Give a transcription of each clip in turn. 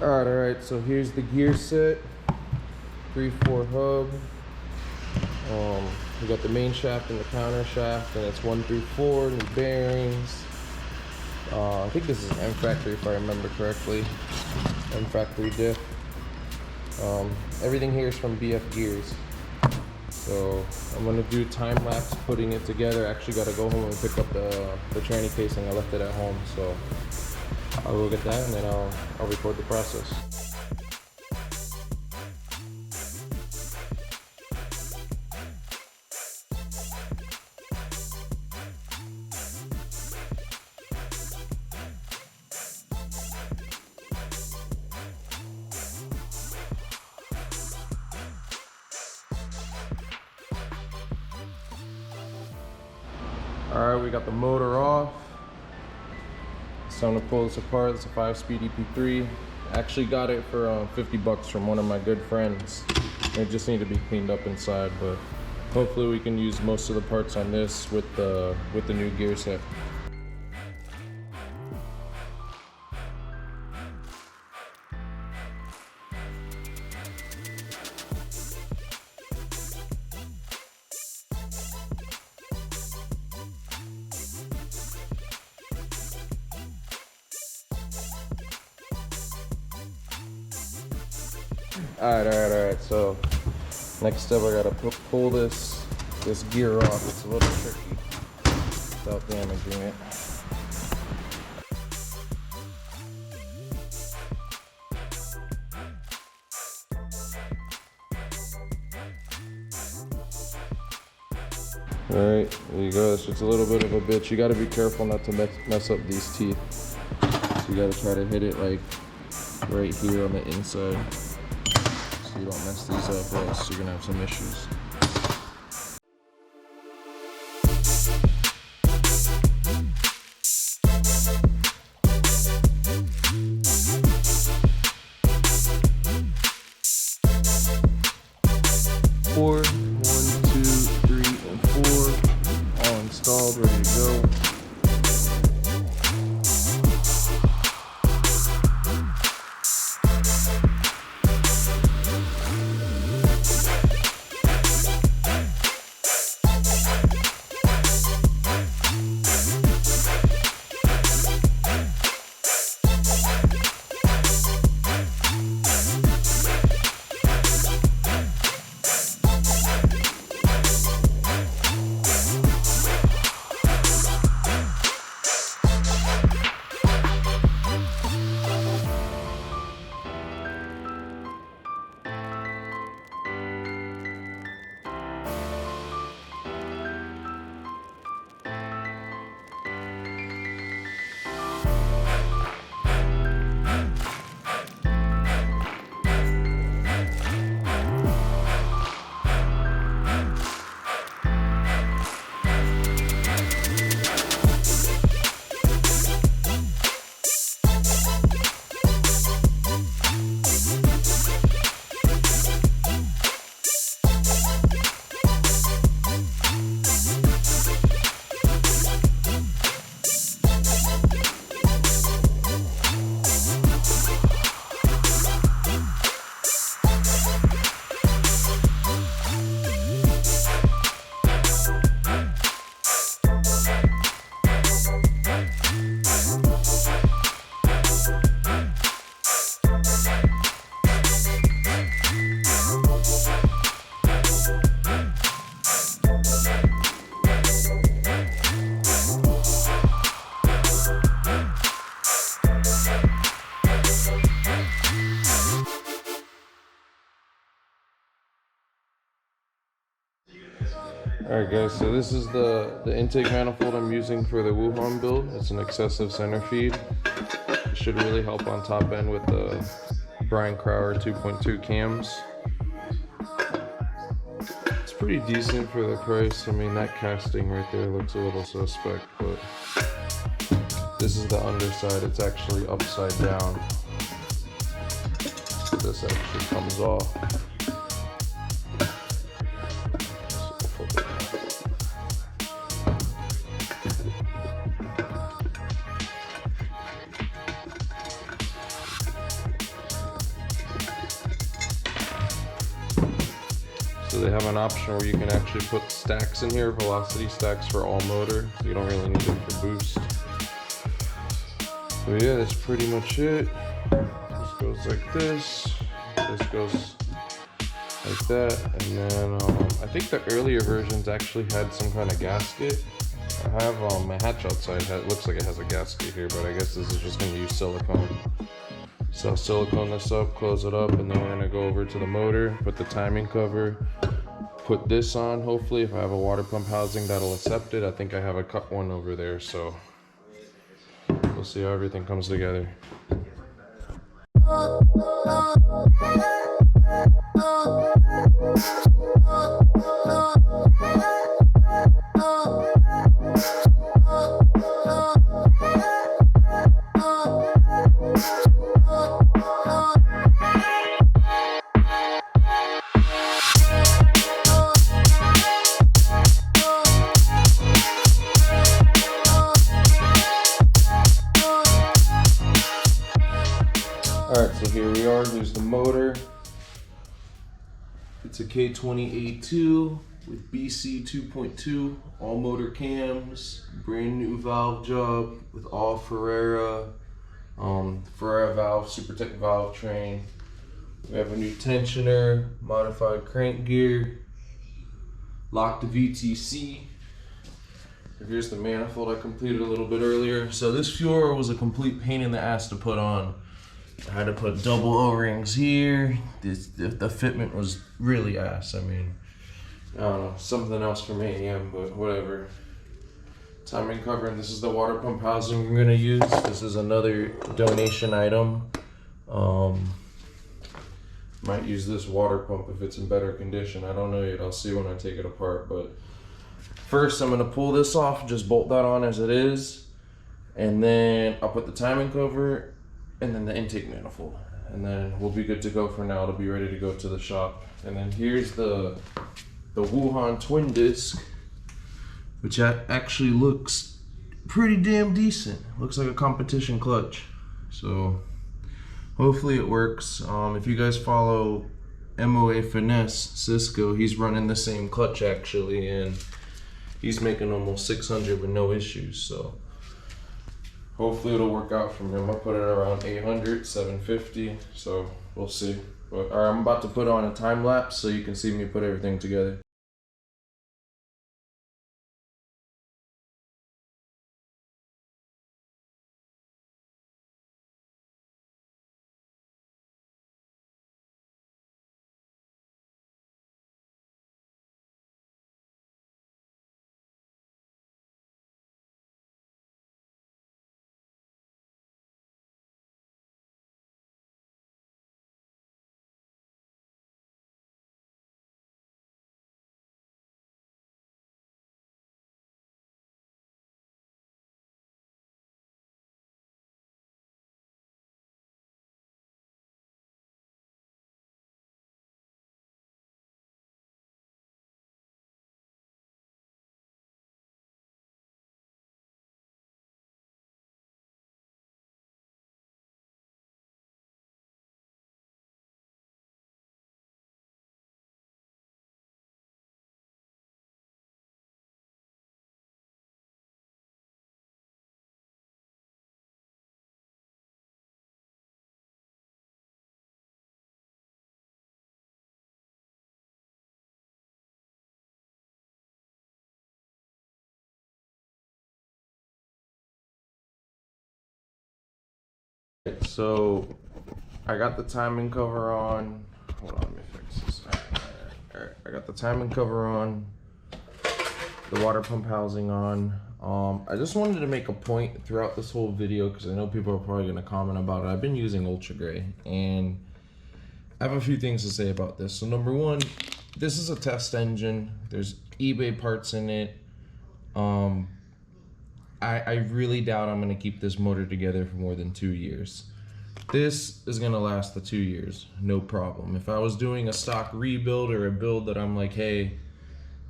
Alright, so here's the gear set. 3/4 hub. We got the main shaft and the counter shaft, and it's 1 through 4, new bearings. I think this is M factory if I remember correctly. M factory diff. Everything here is from BF Gears. So I'm gonna do time-lapse putting it together. I actually gotta go home and pick up the tranny casing. I left it at home, so I'll go get that and then I'll record the process. Alright, we got the motor off. It's time to pull this apart. It's a 5-speed EP3. I actually got it for 50 bucks from one of my good friends. It just needs to be cleaned up inside, but hopefully we can use most of the parts on this with the new gear set. Alright, so next step I gotta pull this gear off. It's a little tricky without damaging it. Alright, there you go. It's just a little bit of a bitch. You gotta be careful not to mess up these teeth. So you gotta try to hit it like right here on the inside, so you don't mess these up, or else you're gonna have some issues. Four, 1, 2, 3, and 4, all installed, ready to go. Alright guys, so this is the intake manifold I'm using for the Wuhan build. It's an excessive center feed. It should really help on top end with the Brian Crower 2.2 cams. It's pretty decent for the price. I mean, that casting right there looks a little suspect, but this is the underside. It's actually upside down. So this actually comes off. So they have an option where you can actually put stacks in here, velocity stacks for all motor, so you don't really need it for boost. So yeah, that's pretty much it. This goes like this goes like that, and then I think the earlier versions actually had some kind of gasket. I have my hatch outside, looks like it has a gasket here, but I guess this is just gonna use silicone. So I'll silicone this up, close it up, and then we're gonna go over to the motor, put the timing cover, put this on. Hopefully if I have a water pump housing that'll accept it. I think I have a cut one over there, so we'll see how everything comes together. Alright, so here we are. Here's the motor. It's a K20A2 with BC 2.2, all motor cams, brand new valve job with all Ferrera valve, Supertech valve train. We have a new tensioner, modified crank gear, locked VTC. Here's the manifold I completed a little bit earlier. So this fuel rod was a complete pain in the ass to put on. I had to put double O-rings here. The fitment was really ass. I mean, I don't know, something else from AEM, but whatever. Timing cover, and this is the water pump housing we're gonna use. This is another donation item. Might use this water pump if it's in better condition. I don't know yet, I'll see when I take it apart, but first I'm gonna pull this off, just bolt that on as it is, and then I'll put the timing cover and then the intake manifold, and then we'll be good to go for now. It'll be ready to go to the shop. And then here's the Wuhan twin disc, which actually looks pretty damn decent. Looks like a competition clutch, so hopefully it works. If you guys follow MOA Finesse Cisco, he's running the same clutch actually, and he's making almost 600 with no issues, so hopefully it'll work out from him. I'll put it around 800, 750, so we'll see. But I'm about to put on a time lapse so you can see me put everything together. So I got the timing cover on. Hold on, let me fix this. Alright. I got the timing cover on, the water pump housing on. I just wanted to make a point throughout this whole video, because I know people are probably going to comment about it. I've been using Ultra Gray, and I have a few things to say about this. So number one, this is a test engine. There's eBay parts in it. I really doubt I'm gonna keep this motor together for more than 2 years. This is gonna last the 2 years, no problem. If I was doing a stock rebuild or a build that I'm like, hey,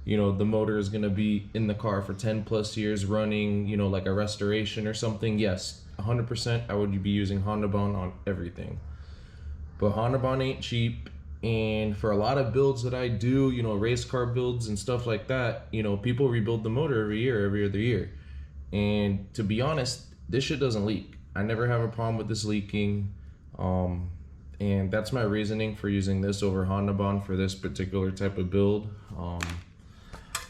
you know, the motor is gonna be in the car for 10 plus years running, you know, like a restoration or something, yes, 100% I would be using Honda Bond on everything. But Honda Bond ain't cheap, And for a lot of builds that I do, you know, race car builds and stuff like that, you know, people rebuild the motor every year, every other year. And to be honest, this shit doesn't leak. I never have a problem with this leaking. And that's my reasoning for using this over Honda Bond for this particular type of build.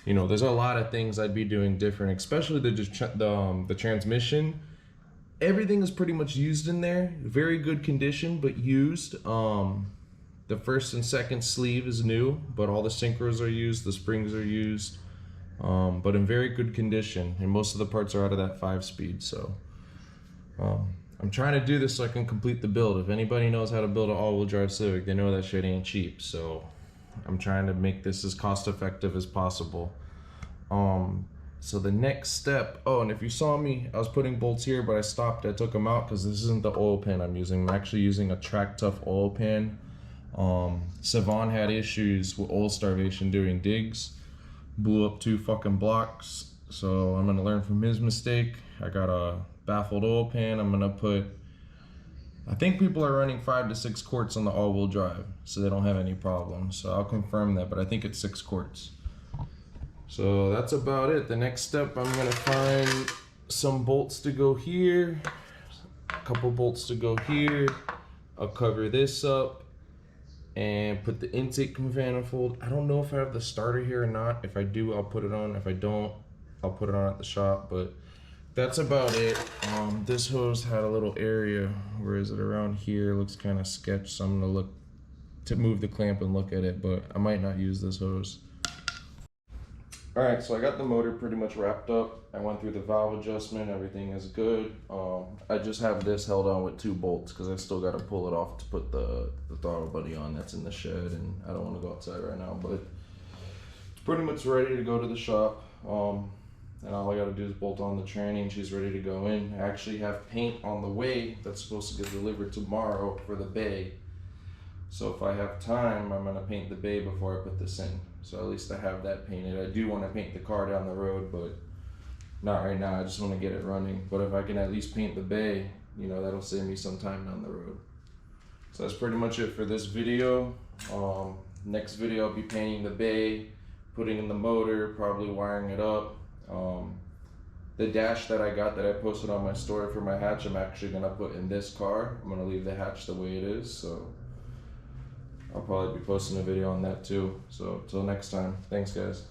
You know, there's a lot of things I'd be doing different, especially the transmission. Everything is pretty much used in there. Very good condition, but used. The first and second sleeve is new, but all the synchros are used, the springs are used, but in very good condition. And most of the parts are out of that 5-speed, so. I'm trying to do this so I can complete the build. If anybody knows how to build an all-wheel drive Civic, they know that shit ain't cheap, so I'm trying to make this as cost-effective as possible. So the next step, oh, and if you saw me, I was putting bolts here, but I stopped, I took them out because this isn't the oil pan I'm using. I'm actually using a Track Tough oil pan. Savon had issues with oil starvation doing digs, blew up 2 fucking blocks, so I'm gonna learn from his mistake. I got a baffled oil pan. I'm gonna put, I think people are running 5 to 6 quarts on the all-wheel drive, so they don't have any problems. So I'll confirm that, but I think it's 6 quarts. So that's about it. The next step, I'm gonna find some bolts to go here, a couple bolts to go here. I'll cover this up and put the intake manifold. I don't know if I have the starter here or not. If I do, I'll put it on. If I don't, I'll put it on at the shop, but that's about it. This hose had a little area, where is it, around here, looks kind of sketch, so I'm gonna look to move the clamp and look at it, but I might not use this hose. Alright, so I got the motor pretty much wrapped up. I went through the valve adjustment, everything is good. I just have this held on with 2 bolts because I still got to pull it off to put the throttle buddy on that's in the shed, and I don't want to go outside right now, but it's pretty much ready to go to the shop. And all I gotta do is bolt on the tranny and she's ready to go in. I actually have paint on the way that's supposed to get delivered tomorrow for the bay. So if I have time, I'm gonna paint the bay before I put this in. So at least I have that painted. I do wanna paint the car down the road, but not right now. I just wanna get it running. But if I can at least paint the bay, you know, that'll save me some time down the road. So that's pretty much it for this video. Next video, I'll be painting the bay, putting in the motor, probably wiring it up. The dash that I got that I posted on my story for my hatch, I'm actually gonna put in this car. I'm gonna leave the hatch the way it is, so I'll probably be posting a video on that too. So till next time, thanks guys.